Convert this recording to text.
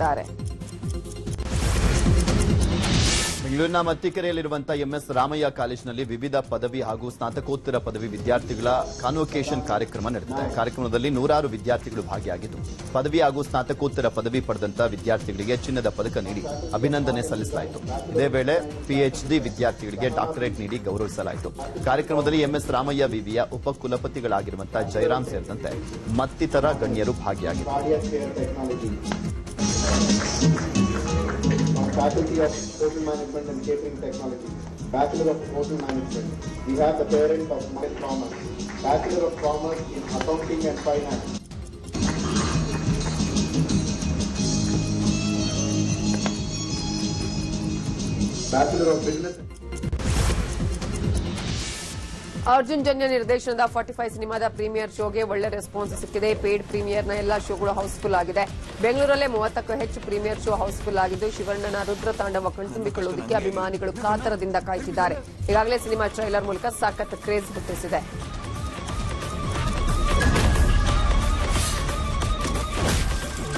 ತಿಳಿಸಿದ್ದಾರೆ. ಬೆಂಗಳೂರಿನ ಮತ್ತಿಕೆರೆಯಲ್ಲಿರುವಂತಹ ಎಂಎಸ್ ರಾಮಯ್ಯ ಕಾಲೇಜಿನಲ್ಲಿ ವಿವಿಧ ಪದವಿ ಹಾಗೂ ಸ್ನಾತಕೋತ್ತರ ಪದವಿ ವಿದ್ಯಾರ್ಥಿಗಳ ಕಾನ್ವೊಕೇಷನ್ ಕಾರ್ಯಕ್ರಮ ನಡೆದಿದೆ. ಕಾರ್ಯಕ್ರಮದಲ್ಲಿ ನೂರಾರು ವಿದ್ಯಾರ್ಥಿಗಳು ಭಾಗಿಯಾಗಿದ್ದು ಪದವಿ ಹಾಗೂ ಸ್ನಾತಕೋತ್ತರ ಪದವಿ ಪಡೆದಂತಹ ವಿದ್ಯಾರ್ಥಿಗಳಿಗೆ ಚಿನ್ನದ ಪದಕ ನೀಡಿ ಅಭಿನಂದನೆ ಸಲ್ಲಿಸಲಾಯಿತು. ಇದೇ ವೇಳೆ ಪಿಎಚ್ಡಿ ವಿದ್ಯಾರ್ಥಿಗಳಿಗೆ ಡಾಕ್ಟರೇಟ್ ನೀಡಿ ಗೌರವಿಸಲಾಯಿತು. ಕಾರ್ಯಕ್ರಮದಲ್ಲಿ ಎಂಎಸ್ ರಾಮಯ್ಯ ವಿವಿಯ ಉಪಕುಲಪತಿಗಳಾಗಿರುವಂತಹ ಜಯರಾಮ್ ಸೇರಿದಂತೆ ಮತ್ತಿತರ ಗಣ್ಯರು ಭಾಗಿಯಾಗಿದ್ದರು. Faculty of Hotel Management and Catering Technology, Bachelor of Hotel Management. We have the parent of Commerce, Bachelor of Commerce in Accounting and Finance. Bachelor of Business. Arjun Janya ನಿರ್ದೇಶನದ 45 ಸಿನಿಮಾದ ಪ್ರೀಮಿಯರ್ ಶೋಗೆ ಒಳ್ಳೆ ರೆಸ್ಪಾನ್ಸ್ ಸಿಕ್ಕಿದೆ. ಪೇಡ್ ಪ್ರೀಮಿಯರ್ನ ಎಲ್ಲಾ ಶೋಗಳು ಹೌಸ್ಫುಲ್ ಆಗಿದೆ. ಬೆಂಗಳೂರಲ್ಲೇ 30ಕ್ಕೂ ಹೆಚ್ಚು premiere show house full ಆಗಿದ್ದು ಶಿವಣ್ಣನ ರುದ್ರ ತಾಂಡವ ಕಣ್ತುಂಬಿಕೊಳ್ಳುವುದಕ್ಕೆ ಅಭಿಮಾನಿಗಳು ಕಾತರದಿಂದ ಕಾಯ್ತಿದ್ದಾರೆ. ಈಗಾಗಲೇ ಸಿನಿಮಾ ಟ್ರೈಲರ್ ಮೂಲಕ ಸಖತ್ ಕ್ರೇಜ್ ಹುಟ್ಟಿಸಿದೆ.